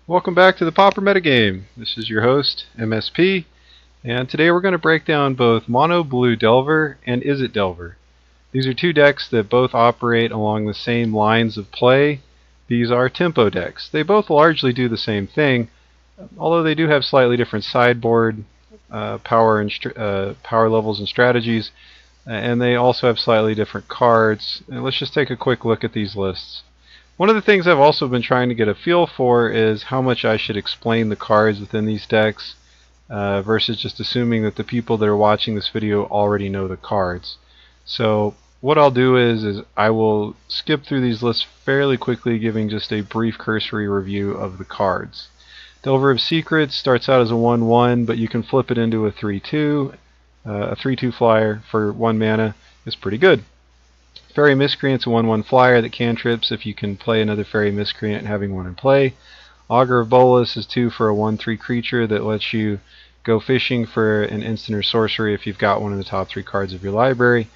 Welcome back to the Pauper Metagame. This is your host, MSP, and today we're going to break down both Mono Blue Delver and Izzet Delver. These are two decks that both operate along the same lines of play. These are tempo decks. They both largely do the same thing, although they do have slightly different sideboard power levels and strategies, and they also have slightly different cards. And let's just take a quick look at these lists. One of the things I've also been trying to get a feel for is how much I should explain the cards within these decks versus just assuming that the people that are watching this video already know the cards. So what I'll do is I will skip through these lists fairly quickly, giving just a brief cursory review of the cards. Delver of Secrets starts out as a 1/1, but you can flip it into a 3/2. A 3/2 flyer for 1 mana is pretty good. Fairy Miscreant's a 1/1 flyer that cantrips if you can play another Fairy Miscreant having one in play. Augur of Bolas is 2 for a 1/3 creature that lets you go fishing for an instant or sorcery if you've got one of the top 3 cards of your library.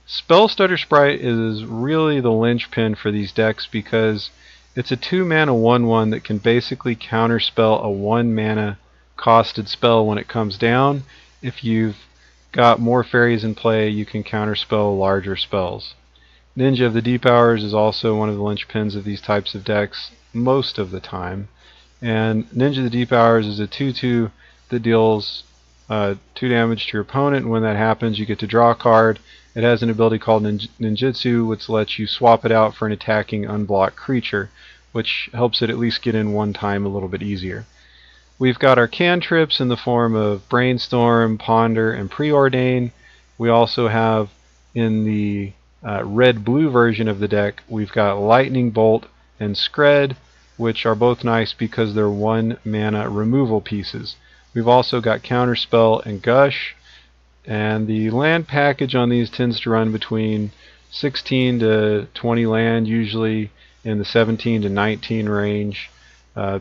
Spellstutter Sprite is really the linchpin for these decks because it's a 2 mana 1/1 that can basically counterspell a 1 mana costed spell when it comes down. If you've got more fairies in play, you can counterspell larger spells. Ninja of the Deep Hours is also one of the linchpins of these types of decks most of the time. And Ninja of the Deep Hours is a 2/2 that deals 2 damage to your opponent, and when that happens you get to draw a card. It has an ability called Ninjutsu, which lets you swap it out for an attacking unblocked creature, which helps it at least get in one time a little bit easier. We've got our cantrips in the form of Brainstorm, Ponder, and Preordain. We also have in the red-blue version of the deck, we've got Lightning Bolt and Scred, which are both nice because they're 1 mana removal pieces. We've also got Counterspell and Gush, and the land package on these tends to run between 16 to 20 land, usually in the 17 to 19 range.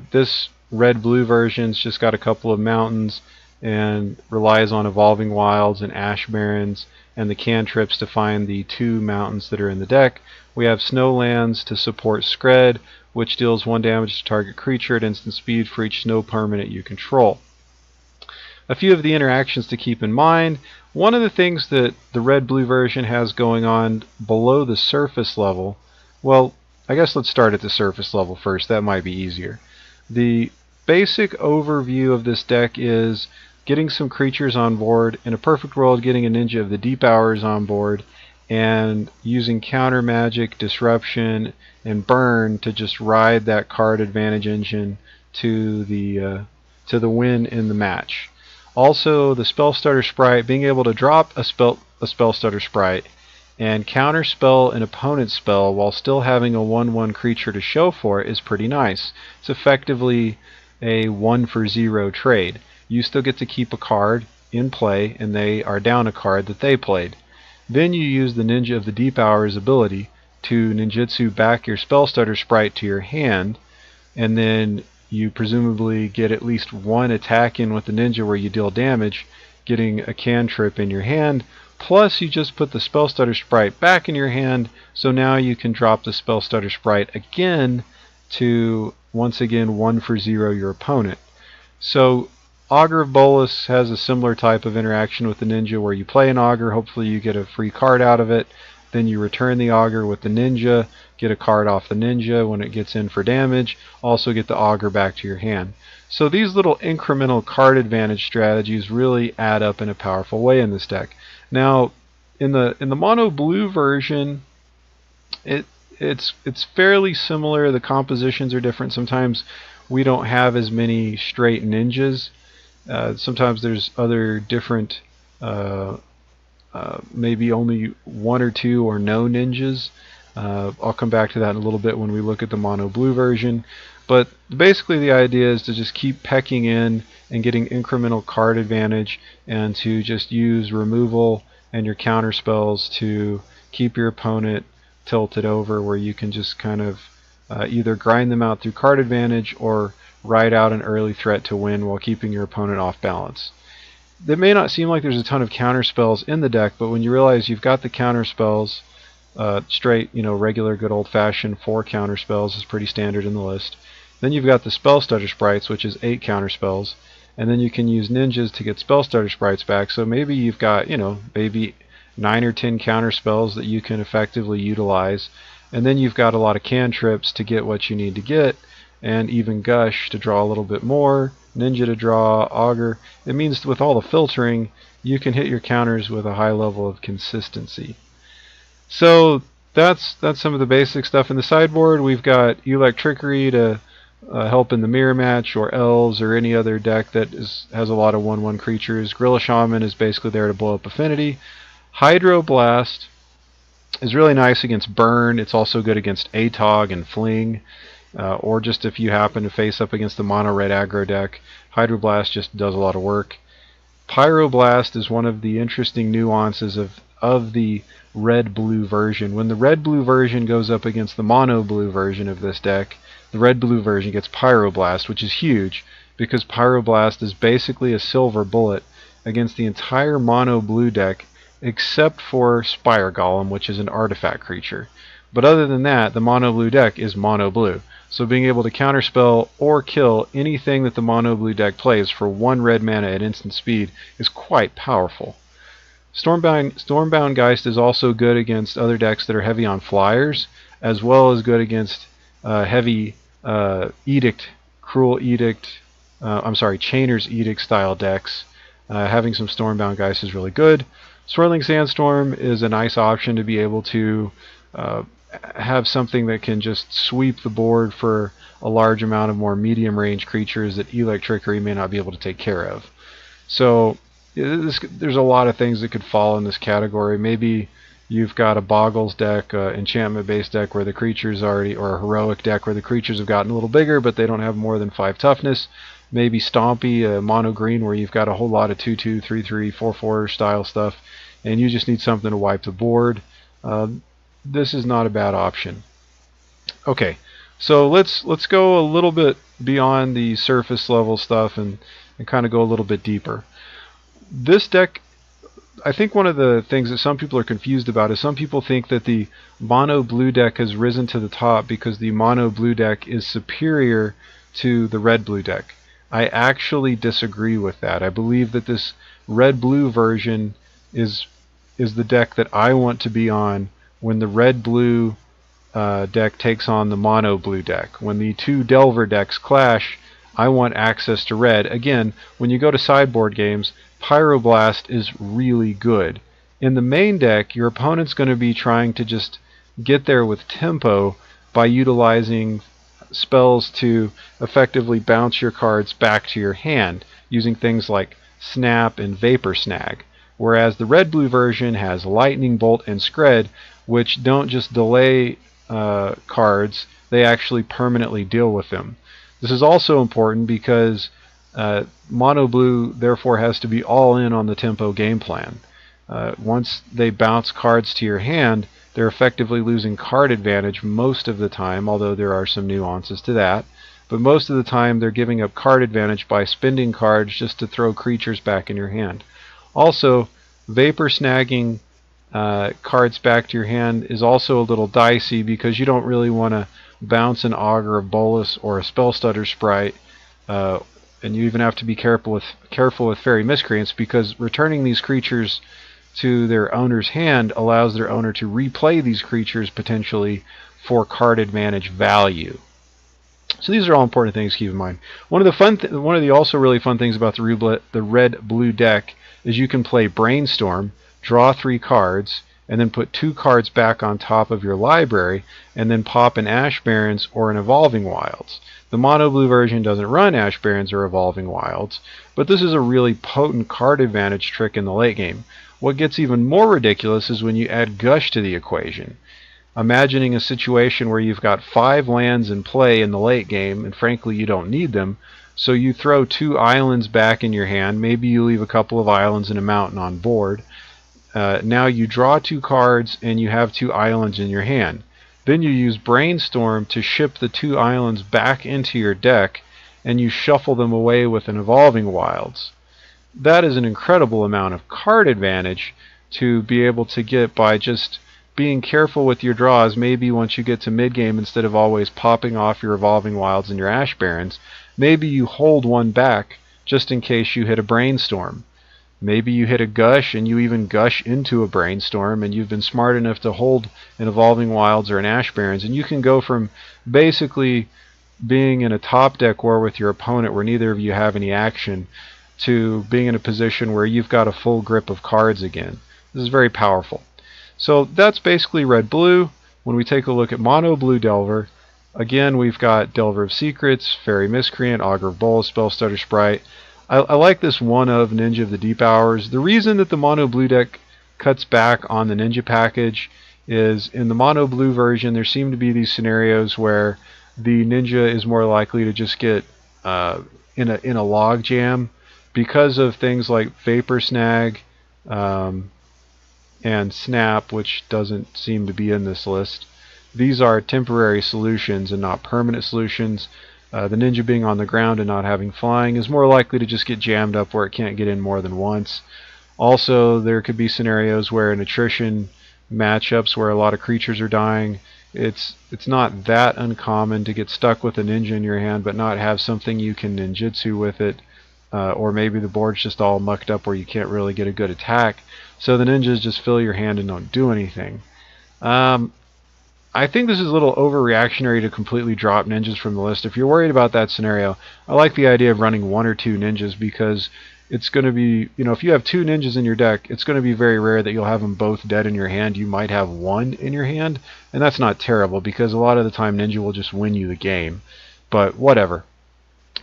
This red-blue version's just got a couple of mountains and relies on Evolving Wilds and Ash Barrens and the cantrips to find the 2 mountains that are in the deck. We have Snowlands to support Scred, which deals 1 damage to target creature at instant speed for each snow permanent you control. A few of the interactions to keep in mind. One of the things that the red-blue version has going on below the surface level, well, I guess let's start at the surface level first, that might be easier. The basic overview of this deck is getting some creatures on board, in a perfect world getting a Ninja of the Deep Hours on board, and using counter magic, disruption, and burn to just ride that card advantage engine to the win in the match. Also, the Spellstutter Sprite, being able to drop a Spellstutter Sprite and counterspell an opponent's spell while still having a 1/1 creature to show for it is pretty nice. It's effectively a 1-for-0 trade. You still get to keep a card in play, and they are down a card that they played. Then you use the Ninja of the Deep Hours ability to ninjutsu back your Spellstutter Sprite to your hand, and then you presumably get at least 1 attack in with the Ninja where you deal damage, getting a cantrip in your hand, plus you just put the Spellstutter Sprite back in your hand, so now you can drop the Spellstutter Sprite again to once again 1-for-0 your opponent. So Augur of Bolas has a similar type of interaction with the Ninja where you play an Augur, hopefully you get a free card out of it, then you return the Augur with the Ninja, get a card off the Ninja when it gets in for damage, also get the Augur back to your hand. So these little incremental card advantage strategies really add up in a powerful way in this deck. Now, in the mono blue version, it's fairly similar. The compositions are different. Sometimes we don't have as many straight ninjas. Sometimes there's other different, maybe only 1 or 2 or no ninjas. I'll come back to that in a little bit when we look at the mono blue version. But basically the idea is to just keep pecking in and getting incremental card advantage, and to just use removal and your counter spells to keep your opponent tilted over, where you can just kind of either grind them out through card advantage or ride out an early threat to win while keeping your opponent off balance. It may not seem like there's a ton of counter spells in the deck, but when you realize you've got the counter spells, straight, regular good old-fashioned 4 counter spells is pretty standard in the list. Then you've got the spell stutter sprites, which is 8 counter spells, and then you can use ninjas to get spell starter sprites back. So maybe you've got, maybe 9 or 10 counter spells that you can effectively utilize, and then you've got a lot of cantrips to get what you need to get, and even gush to draw a little bit more, ninja to draw, augur. It means with all the filtering, you can hit your counters with a high level of consistency. So that's some of the basic stuff in the sideboard. We've got Electrickery to help in the mirror match, or elves, or any other deck that has a lot of 1/1 creatures. Gorilla Shaman is basically there to blow up affinity. Hydroblast is really nice against burn. It's also good against ATOG and fling, or just if you happen to face up against the mono red aggro deck. Hydroblast just does a lot of work. Pyroblast is one of the interesting nuances of the red-blue version. When the red-blue version goes up against the mono-blue version of this deck, the red-blue version gets Pyroblast, which is huge, because Pyroblast is basically a silver bullet against the entire mono-blue deck, except for Spire Golem, which is an artifact creature. But other than that, the mono-blue deck is mono-blue. So being able to counterspell or kill anything that the mono-blue deck plays for 1 red mana at instant speed is quite powerful. Stormbound Geist is also good against other decks that are heavy on flyers, as well as good against heavy Chainer's Edict style decks. Having some Stormbound Geist is really good. Swirling Sandstorm is a nice option to be able to have something that can just sweep the board for a large amount of more medium range creatures that Electrickery may not be able to take care of. So there's a lot of things that could fall in this category. Maybe you've got a Boggles deck, enchantment based deck where the creatures already, or a heroic deck where the creatures have gotten a little bigger but they don't have more than 5 toughness. Maybe Stompy, mono green, where you've got a whole lot of 2/2, 3/3, 4/4 style stuff, and you just need something to wipe the board. This is not a bad option. Okay, so let's go a little bit beyond the surface level stuff and kind of go a little bit deeper. This deck, I think one of the things that some people are confused about is some people think that the mono blue deck has risen to the top because the mono blue deck is superior to the red blue deck. I actually disagree with that. I believe that this red blue version is the deck that I want to be on when the red-blue deck takes on the mono-blue deck. When the two Delver decks clash, I want access to red. Again, when you go to sideboard games, Pyroblast is really good. In the main deck, your opponent's going to be trying to just get there with tempo by utilizing spells to effectively bounce your cards back to your hand, using things like Snap and Vapor Snag. Whereas the red-blue version has Lightning Bolt and Scred, which don't just delay cards, they actually permanently deal with them. This is also important because mono blue therefore has to be all in on the tempo game plan. Once they bounce cards to your hand, they're effectively losing card advantage most of the time, although there are some nuances to that. But most of the time they're giving up card advantage by spending cards just to throw creatures back in your hand. Also, vapor snagging cards back to your hand is also a little dicey because you don't really want to bounce an Augur, a Bolus, or a Spell Stutter Sprite, and you even have to be careful with Fairy Miscreants, because returning these creatures to their owner's hand allows their owner to replay these creatures potentially for card advantage value. So these are all important things to keep in mind. One of the also really fun things about the red-blue deck is you can play Brainstorm, draw 3 cards, and then put 2 cards back on top of your library, and then pop an Ash Barrens or an Evolving Wilds. The mono blue version doesn't run Ash Barrens or Evolving Wilds, but this is a really potent card advantage trick in the late game. What gets even more ridiculous is when you add Gush to the equation. Imagining a situation where you've got 5 lands in play in the late game, and frankly you don't need them, so you throw 2 islands back in your hand, maybe you leave a couple of islands and a mountain on board. Now you draw 2 cards and you have 2 islands in your hand. Then you use Brainstorm to ship the 2 islands back into your deck, and you shuffle them away with an Evolving Wilds. That is an incredible amount of card advantage to be able to get by just being careful with your draws. Maybe once you get to mid-game, instead of always popping off your Evolving Wilds and your Ash Barrens, maybe you hold one back just in case you hit a Brainstorm. Maybe you hit a Gush and you even gush into a Brainstorm, and you've been smart enough to hold an Evolving Wilds or an Ash Barrens, and you can go from basically being in a top deck war with your opponent where neither of you have any action to being in a position where you've got a full grip of cards again. This is very powerful. So that's basically red-blue. When we take a look at mono-blue Delver, again we've got Delver of Secrets, Fairy Miscreant, Augur of Bolas, Spellstutter Sprite. I like this one of Ninja of the Deep Hours. The reason that the mono-blue deck cuts back on the Ninja package is in the mono-blue version there seem to be these scenarios where the Ninja is more likely to just get in a log jam because of things like Vapor Snag and Snap, which doesn't seem to be in this list. These are temporary solutions and not permanent solutions. The Ninja being on the ground and not having flying is more likely to just get jammed up where it can't get in more than once. Also, there could be scenarios where in attrition matchups where a lot of creatures are dying, it's not that uncommon to get stuck with a Ninja in your hand but not have something you can ninjutsu with it. Or maybe the board's just all mucked up where you can't really get a good attack. So the Ninjas just fill your hand and don't do anything. I think this is a little overreactionary to completely drop Ninjas from the list. If you're worried about that scenario, I like the idea of running 1 or 2 Ninjas because it's going to be, if you have 2 Ninjas in your deck, it's going to be very rare that you'll have them both dead in your hand. You might have 1 in your hand, and that's not terrible because a lot of the time Ninja will just win you the game. But whatever.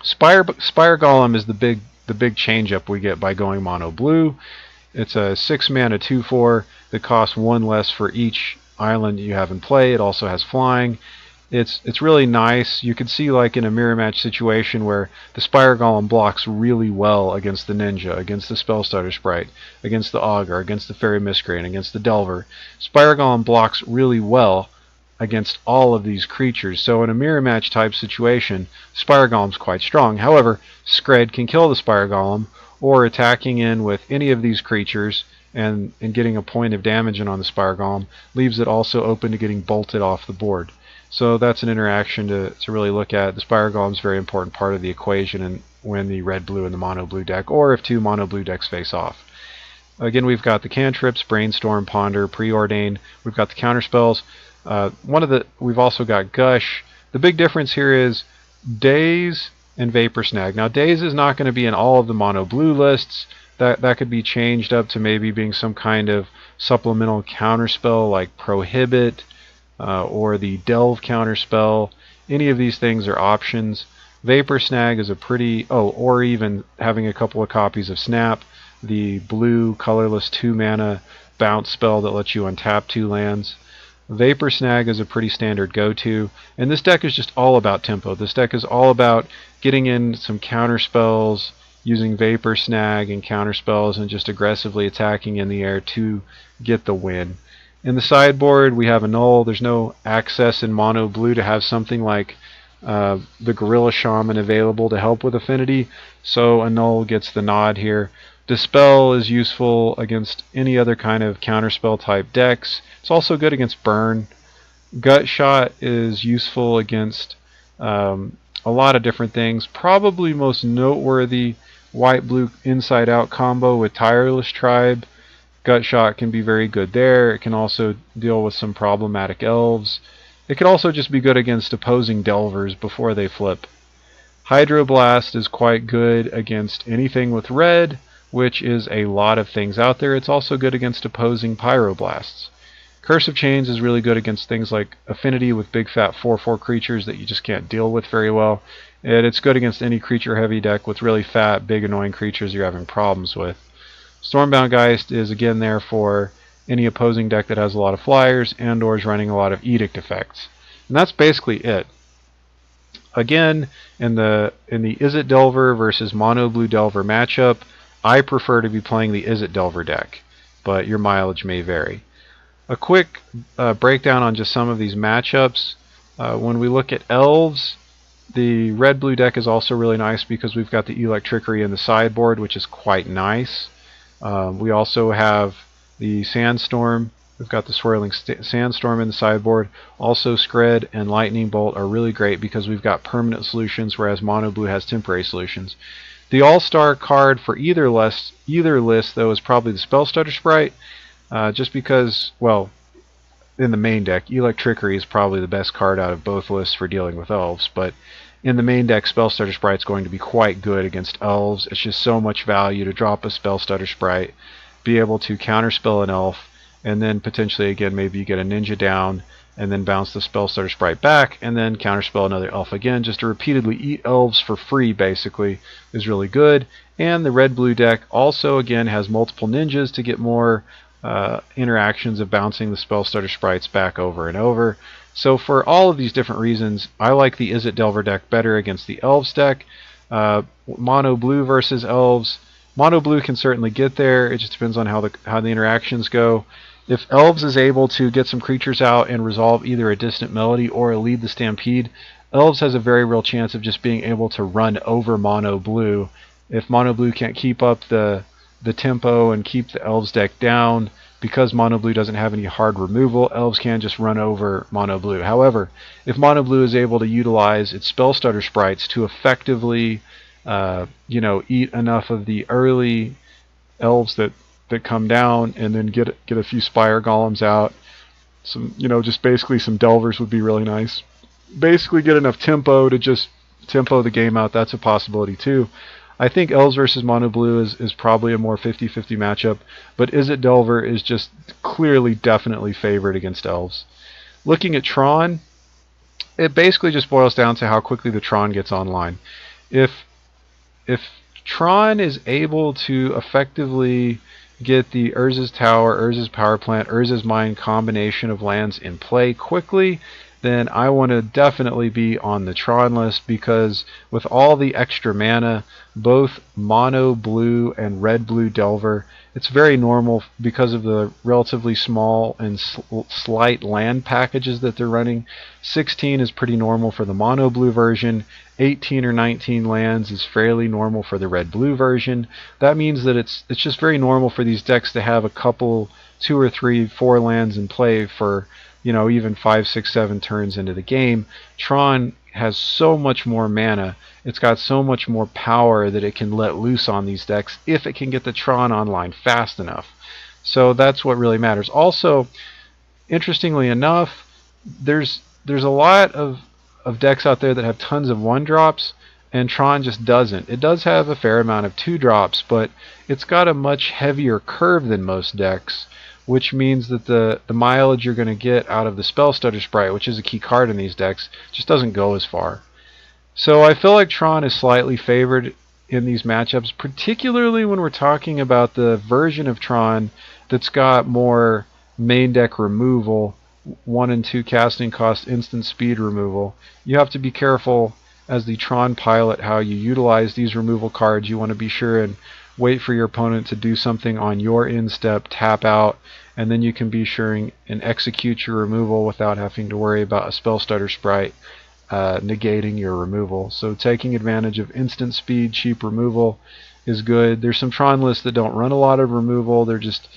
Spire Golem is the big change up we get by going mono blue. It's a 6 mana 2/4 that costs 1 less for each island you have in play. It also has flying. It's really nice. You can see like in a mirror match situation where the Spire Golem blocks really well against the Ninja, against the Spellstutter Sprite, against the Augur, against the Fairy Miscreant, against the Delver. Spire Golem blocks really well against all of these creatures. So in a mirror match type situation, Spire Golem's quite strong. However, Skred can kill the Spire Golem, or attacking in with any of these creatures and getting a point of damage in on the Spire Golem leaves it also open to getting bolted off the board. So that's an interaction to really look at. The Spire Golem is a very important part of the equation and when the red-blue and the mono-blue deck, or if 2 mono-blue decks face off. Again, we've got the cantrips, Brainstorm, Ponder, Preordain. We've got the counterspells. We've also got Gush. The big difference here is Daze and Vapor Snag. Now, Daze is not going to be in all of the mono-blue lists. That could be changed up to maybe being some kind of supplemental counterspell like Prohibit or the Delve counterspell. Any of these things are options. Vapor Snag is a pretty... or even having a couple of copies of Snap, the blue colorless 2 mana bounce spell that lets you untap 2 lands. Vapor Snag is a pretty standard go-to, and this deck is just all about tempo. This deck is all about getting in some counter spells, using Vapor Snag and counter spells, and just aggressively attacking in the air to get the win. In the sideboard, we have a Null. There's no access in mono blue to have something like the Gorilla Shaman available to help with Affinity, so a Null gets the nod here. Dispel is useful against any other kind of counterspell type decks. It's also good against Burn. Gut Shot is useful against a lot of different things. Probably most noteworthy, white-blue inside-out combo with Tireless Tribe. Gut Shot can be very good there. It can also deal with some problematic elves. It could also just be good against opposing Delvers before they flip. Hydroblast is quite good against anything with red, which is a lot of things out there. It's also good against opposing Pyroblasts. Curse of Chains is really good against things like Affinity with big fat 4/4 creatures that you just can't deal with very well. And it's good against any creature heavy deck with really fat, big, annoying creatures you're having problems with. Stormbound Geist is again there for any opposing deck that has a lot of flyers and or is running a lot of edict effects. And that's basically it. Again, in the Izzet Delver versus Mono Blue Delver matchup, I prefer to be playing the Izzet Delver deck, but your mileage may vary. A quick breakdown on just some of these matchups. When we look at Elves, the red-blue deck is also really nice because we've got the Electrickery in the sideboard, which is quite nice. We also have the Sandstorm We've got the Swirling Sandstorm in the sideboard. Also, Scred and Lightning Bolt are really great because we've got permanent solutions, whereas Mono Blue has temporary solutions. The all-star card for either list, though, is probably the Spellstutter Sprite, just because, well, in the main deck, Electrickery is probably the best card out of both lists for dealing with elves, but in the main deck, Spellstutter Sprite is going to be quite good against elves. It's just so much value to drop a Spellstutter Sprite, be able to counterspell an elf, and then potentially again maybe you get a ninja down, and then bounce the Spellstutter Sprite back, and then counterspell another elf again. Just to repeatedly eat elves for free, basically, is really good. And the red-blue deck also, again, has multiple ninjas to get more interactions of bouncing the Spellstutter Sprites back over and over. So for all of these different reasons, I like the Izzet Delver deck better against the Elves deck. Mono Blue versus Elves. Mono Blue can certainly get there. It just depends on how the interactions go. If Elves is able to get some creatures out and resolve either a Distant Melody or a Lead the Stampede, Elves has a very real chance of just being able to run over Mono Blue. If Mono Blue can't keep up the tempo and keep the Elves deck down, because Mono Blue doesn't have any hard removal, Elves can just run over Mono Blue. However, if Mono Blue is able to utilize its Spellstutter Sprites to effectively eat enough of the early Elves that come down, and then get a few Spire Golems out, some just basically some Delvers would be really nice. Basically get enough tempo to just tempo the game out. That's a possibility too. I think Elves versus Mono Blue is probably a more 50-50 matchup, but Izzet Delver is just clearly, definitely favored against Elves. Looking at Tron, it basically just boils down to how quickly the Tron gets online. If Tron is able to effectively get the Urza's Tower, Urza's Power Plant, Urza's Mine combination of lands in play quickly, then I want to definitely be on the Tron list, because with all the extra mana, both Mono Blue and Red Blue Delver, it's very normal because of the relatively small and slight land packages that they're running. 16 is pretty normal for the Mono Blue version. 18 or 19 lands is fairly normal for the Red Blue version. That means that it's just very normal for these decks to have a couple, 2 or 3, 4 lands in play for even 5, 6, 7 turns into the game. Tron has so much more mana. It's got so much more power that it can let loose on these decks if it can get the Tron online fast enough. So that's what really matters. Also, interestingly enough, there's a lot of decks out there that have tons of 1-drops, and Tron just doesn't. It does have a fair amount of 2-drops, but it's got a much heavier curve than most decks, which means that the mileage you're going to get out of the Spellstutter Sprite, which is a key card in these decks, just doesn't go as far. So I feel like Tron is slightly favored in these matchups, particularly when we're talking about the version of Tron that's got more main deck removal, 1 and 2 casting cost, instant speed removal. You have to be careful as the Tron pilot how you utilize these removal cards. You want to be sure and wait for your opponent to do something on your end step, tap out, and then you can be sure and execute your removal without having to worry about a Spellstutter Sprite negating your removal. So taking advantage of instant speed, cheap removal is good. There's some Tron lists that don't run a lot of removal. They're just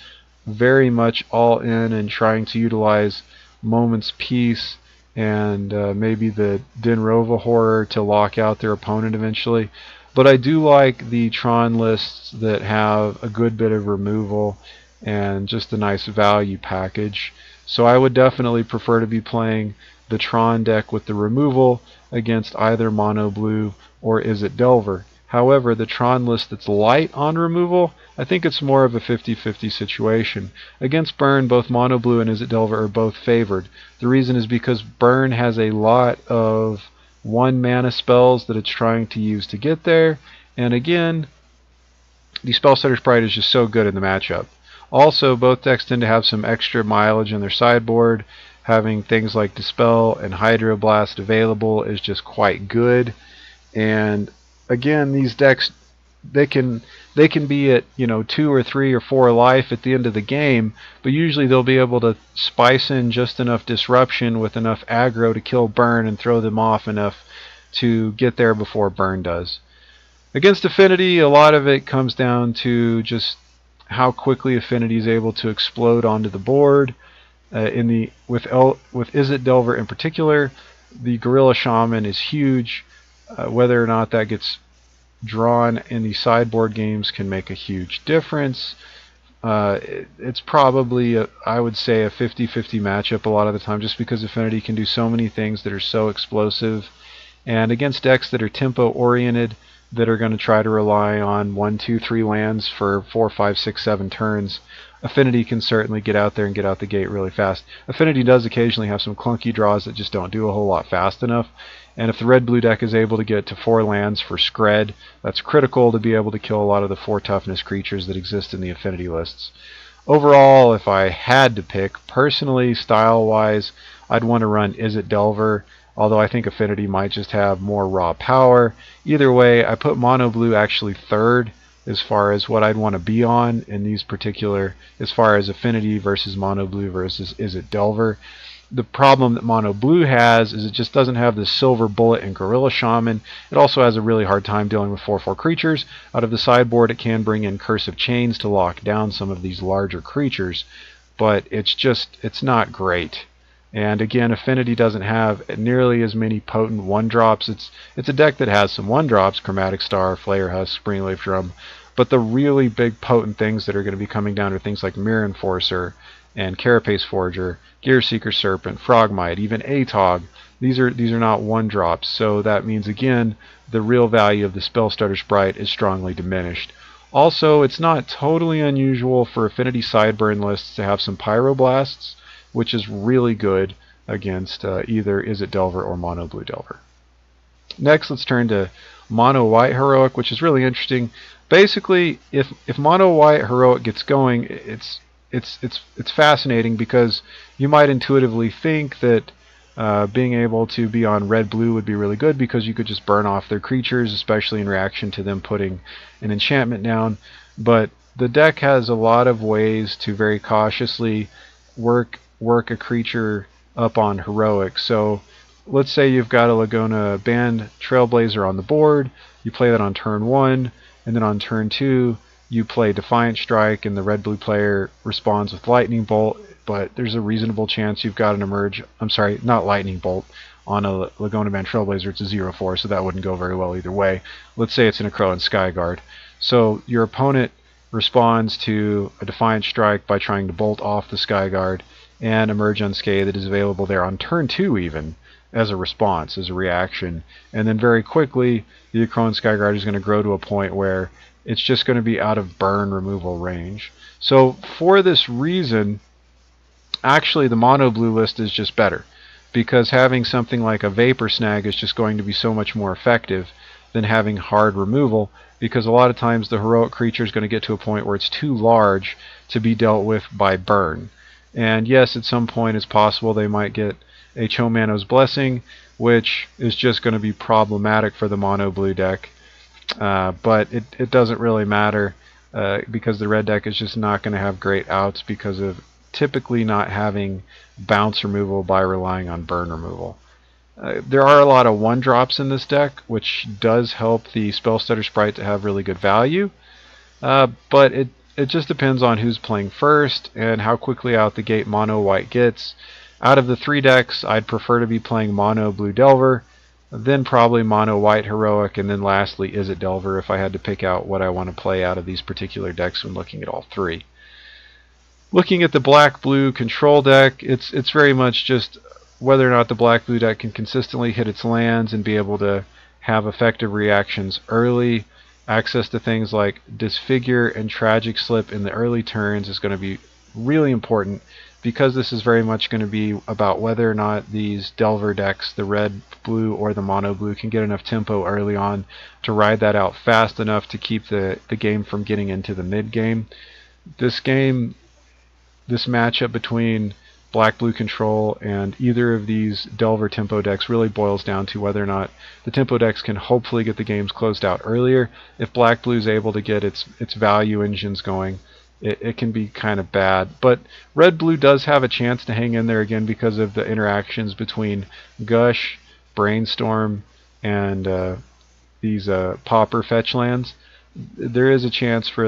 very much all in and trying to utilize Moment's Peace and maybe the Denrova Horror to lock out their opponent eventually. But I do like the Tron lists that have a good bit of removal and just a nice value package. So I would definitely prefer to be playing the Tron deck with the removal against either Mono Blue or Izzet Delver. However, the Tron list that's light on removal, I think it's more of a 50-50 situation. Against Burn, both Mono Blue and Izzet Delver are both favored. The reason is because Burn has a lot of 1 mana spells that it's trying to use to get there, and again, the Spellstutter Sprite is just so good in the matchup. Also, both decks tend to have some extra mileage in their sideboard. Having things like Dispel and Hydroblast available is just quite good. And again, these decks, they can be at 2 or 3 or 4 life at the end of the game, but usually they'll be able to spice in just enough disruption with enough aggro to kill Burn and throw them off enough to get there before Burn does. Against Affinity, a lot of it comes down to just how quickly Affinity is able to explode onto the board. With Izzet Delver in particular, the Gorilla Shaman is huge. Whether or not that gets drawn in the sideboard games can make a huge difference. It's probably, I would say, a 50-50 matchup a lot of the time, just because Affinity can do so many things that are so explosive. And against decks that are tempo-oriented, that are going to try to rely on 1, 2, 3 lands for 4, 5, 6, 7 turns, Affinity can certainly get out there and get out the gate really fast. Affinity does occasionally have some clunky draws that just don't do a whole lot fast enough. And if the red-blue deck is able to get to 4 lands for Scred, that's critical to be able to kill a lot of the 4 toughness creatures that exist in the Affinity lists. Overall, if I had to pick, personally, style-wise, I'd want to run Izzet Delver, although I think Affinity might just have more raw power. Either way, I put Mono Blue actually third as far as what I'd want to be on in these particular, as far as Affinity versus Mono Blue versus Izzet Delver. The problem that Mono Blue has is it just doesn't have the Silver Bullet and Gorilla Shaman. It also has a really hard time dealing with 4/4 creatures. Out of the sideboard, it can bring in Curse of Chains to lock down some of these larger creatures, but it's not great. And again, Affinity doesn't have nearly as many potent 1-drops. It's a deck that has some 1-drops, Chromatic Star, Flayer Husk, Springleaf Drum, but the really big potent things that are going to be coming down are things like Mirror Enforcer and Carapace Forger, Gearseeker Serpent, Frogmite, even Atog. These are not 1-drops, so that means again the real value of the Spellstarter Sprite is strongly diminished. Also, it's not totally unusual for Affinity Sideburn lists to have some Pyroblasts, which is really good against either Izzet Delver or Mono Blue Delver. Next, let's turn to Mono White Heroic, which is really interesting. Basically, if Mono White Heroic gets going, it's fascinating because you might intuitively think that being able to be on red-blue would be really good because you could just burn off their creatures, especially in reaction to them putting an enchantment down. But the deck has a lot of ways to very cautiously work a creature up on heroic. So let's say you've got a Laguna Band Trailblazer on the board, you play that on turn 1, and then on turn 2 you play Defiant Strike and the red-blue player responds with Lightning Bolt, but there's a reasonable chance you've got an not Lightning Bolt. On a Laguna Band Trailblazer it's a 0/4, so that wouldn't go very well either way. Let's say it's an Crow and Skyguard. So your opponent responds to a Defiant Strike by trying to bolt off the Skyguard, and Emerge Unscathed that is available there on turn 2 even, as a response, as a reaction. And then very quickly, the Crow Skyguard is going to grow to a point where it's just going to be out of burn removal range. So for this reason, actually the Mono Blue list is just better, because having something like a Vapor Snag is just going to be so much more effective than having hard removal, because a lot of times the heroic creature is going to get to a point where it's too large to be dealt with by burn. And yes, at some point it's possible they might get a Chomano's Blessing, which is just going to be problematic for the Mono Blue deck. But it doesn't really matter because the red deck is just not going to have great outs because of typically not having bounce removal by relying on burn removal. There are a lot of 1-drops in this deck, which does help the Spellstutter Sprite to have really good value, but it just depends on who's playing first and how quickly out the gate Mono White gets. Out of the 3 decks, I'd prefer to be playing Mono Blue Delver, then probably Mono White Heroic, and then lastly Izzet Delver if I had to pick out what I want to play out of these particular decks when looking at all 3. Looking at the black-blue control deck, it's very much just whether or not the black-blue deck can consistently hit its lands and be able to have effective reactions early. Access to things like Disfigure and Tragic Slip in the early turns is going to be really important, because this is very much going to be about whether or not these Delver decks, the red, blue, or the mono blue, can get enough tempo early on to ride that out fast enough to keep the game from getting into the mid game. This matchup between black-blue control and either of these Delver tempo decks really boils down to whether or not the tempo decks can hopefully get the games closed out earlier. If black-blue is able to get its value engines going, it can be kind of bad. But red-blue does have a chance to hang in there again because of the interactions between Gush, Brainstorm, and these Pauper fetch lands. there is a chance for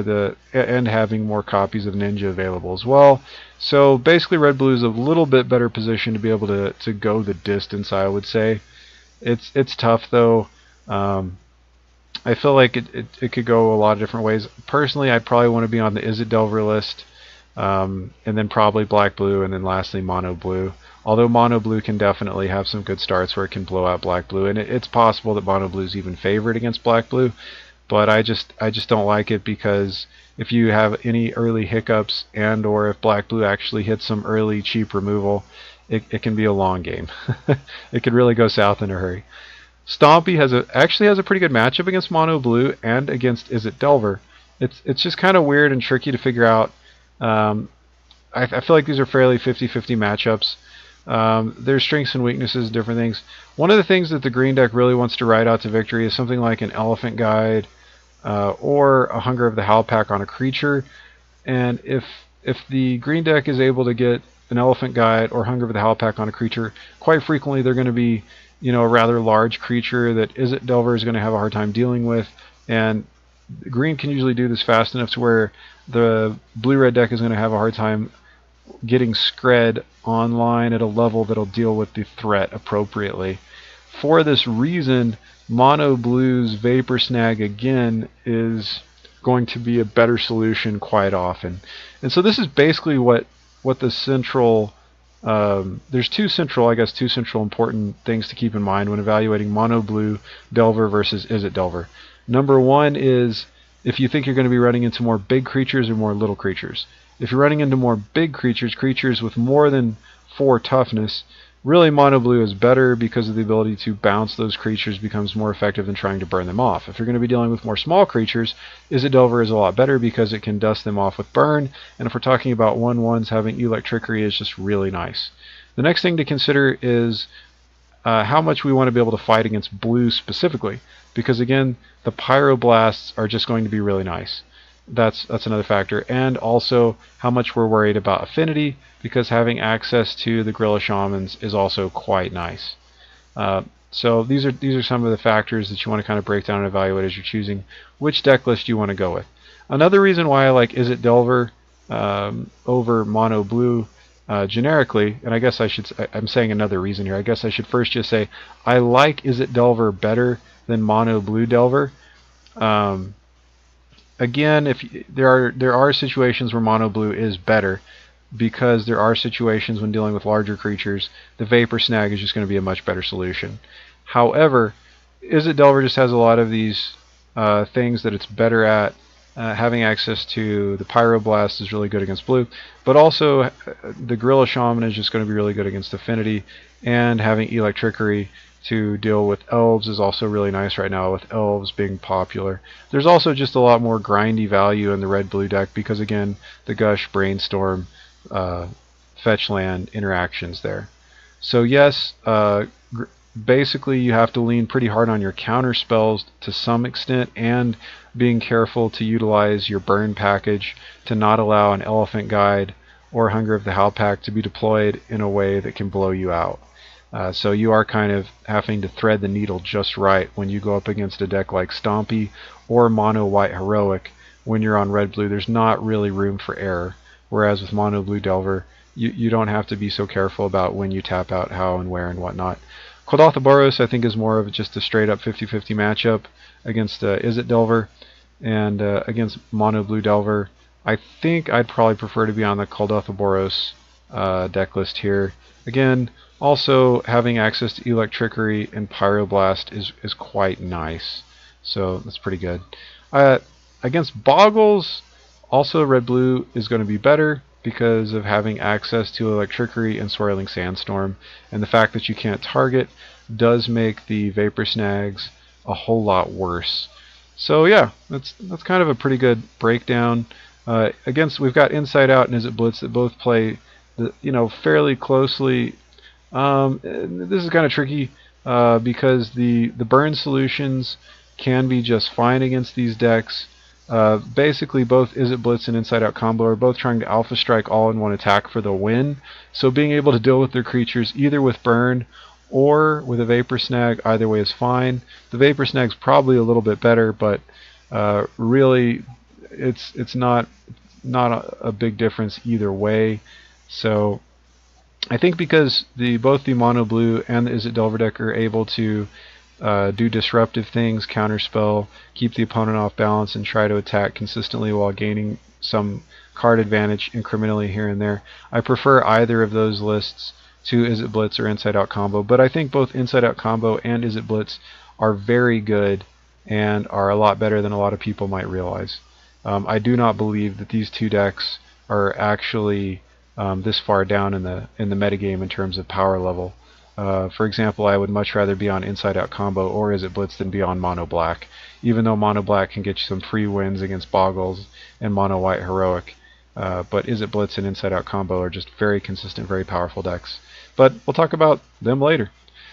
and having more copies of Ninja available as well. So basically Red Blue is a little bit better position to be able to go the distance, I would say. It's tough though. I feel like it could go a lot of different ways. Personally, I'd probably want to be on the Is It Delver list, and then probably Black Blue, and then lastly Mono Blue. Although Mono Blue can definitely have some good starts where it can blow out Black Blue, and it's possible that Mono Blue is even favored against Black Blue, but I just don't like it because if you have any early hiccups and or if Black Blue actually hits some early cheap removal, it can be a long game. It could really go south in a hurry. Stompy actually has a pretty good matchup against Mono Blue and against Is It Delver. It's just kind of weird and tricky to figure out. I feel like these are fairly 50-50 matchups. There's strengths and weaknesses, different things. One of the things that the green deck really wants to ride out to victory is something like an Elephant Guide or a Hunger of the Howl Pack on a creature. And if the green deck is able to get an Elephant Guide or Hunger of the Howl Pack on a creature, quite frequently they're going to be, you know, a rather large creature that Is It Delver is going to have a hard time dealing with, and green can usually do this fast enough to where the blue-red deck is going to have a hard time getting Scred online at a level that'll deal with the threat appropriately. For this reason, Mono Blue's Vapor Snag again is going to be a better solution quite often. And so this is basically what the central there's two central important things to keep in mind when evaluating Mono Blue Delver versus Is It Delver. Number one is if you think you're going to be running into more big creatures or more little creatures. If you're running into more big creatures with more than 4 toughness, really Mono Blue is better because of the ability to bounce those creatures becomes more effective than trying to burn them off. If you're going to be dealing with more small creatures, Is It Delver is a lot better because it can dust them off with burn, and if we're talking about 1/1s, having Electrickery is just really nice. The next thing to consider is how much we want to be able to fight against blue specifically, because again, the Pyroblasts are just going to be really nice. That's another factor, and also how much we're worried about affinity, because having access to the Gorilla Shamans is also quite nice. So these are some of the factors that you want to kind of break down and evaluate as you're choosing which deck list you want to go with. Another reason why I like Is It Delver over Mono Blue generically, and I guess I'm saying another reason here. I guess I should first just say I like Is It Delver better than Mono Blue Delver. Again, if there are situations where Mono Blue is better, because there are situations when dealing with larger creatures, the Vapor Snag is just going to be a much better solution. However, Is It Delver just has a lot of these things that it's better at. Having access to the Pyroblast is really good against blue, but also the Gorilla Shaman is just going to be really good against affinity, and having Electrickery to deal with elves is also really nice right now, with elves being popular. There's also just a lot more grindy value in the red-blue deck because, again, the Gush, Brainstorm, fetch land interactions there. So yes, basically you have to lean pretty hard on your counter spells to some extent, and being careful to utilize your burn package to not allow an Elephant Guide or Hunger of the Howl Pack to be deployed in a way that can blow you out. So you are kind of having to thread the needle just right when you go up against a deck like Stompy or Mono White Heroic. When you're on red-blue, there's not really room for error, whereas with Mono Blue Delver, you don't have to be so careful about when you tap out, how and where and whatnot. Quetzalcoatl I think is more of just a straight up 50-50 matchup against Is It Delver, and against Mono Blue Delver. I think I'd probably prefer to be on the Quetzalcoatl deck list here. Again, also having access to Electrickery and Pyroblast is quite nice, so that's pretty good. Against Boggles, also red-blue is going to be better because of having access to Electrickery and Swirling Sandstorm, and the fact that you can't target does make the Vapor Snags a whole lot worse. So yeah, that's kind of a pretty good breakdown. We've got Inside Out and Is It Blitz that both play fairly closely. This is kind of tricky because the burn solutions can be just fine against these decks. Basically, both Is It Blitz and Inside Out Combo are both trying to Alpha Strike all in one attack for the win. So being able to deal with their creatures either with burn or with a Vapor Snag, either way is fine. The Vapor Snag's probably a little bit better, but really, it's not a big difference either way. So I think because both the mono blue and the Izzet Delver deck are able to do disruptive things, counterspell, keep the opponent off balance, and try to attack consistently while gaining some card advantage incrementally here and there. I prefer either of those lists to Izzet Blitz or Inside Out Combo, but I think both Inside Out Combo and Izzet Blitz are very good and are a lot better than a lot of people might realize. I do not believe that these two decks are actually this far down in the metagame in terms of power level. For example, I would much rather be on Inside Out Combo or Izzet Blitz than be on Mono Black, even though Mono Black can get you some free wins against Boggles and Mono White Heroic. But Izzet Blitz and Inside Out Combo are just very consistent, very powerful decks. But we'll talk about them later.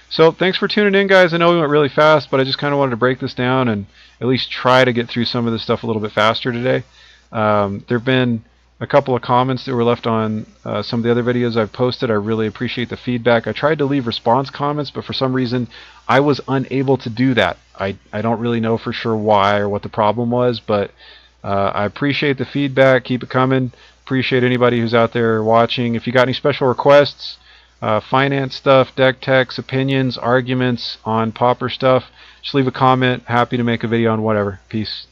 So thanks for tuning in, guys. I know we went really fast, but I just kind of wanted to break this down and at least try to get through some of this stuff a little bit faster today. There have been a couple of comments that were left on some of the other videos I've posted. I really appreciate the feedback. I tried to leave response comments, but for some reason I was unable to do that. I don't really know for sure why or what the problem was, but I appreciate the feedback. Keep it coming. Appreciate anybody who's out there watching. If you got any special requests, finance stuff, deck techs, opinions, arguments on Pauper stuff, just leave a comment. Happy to make a video on whatever. Peace.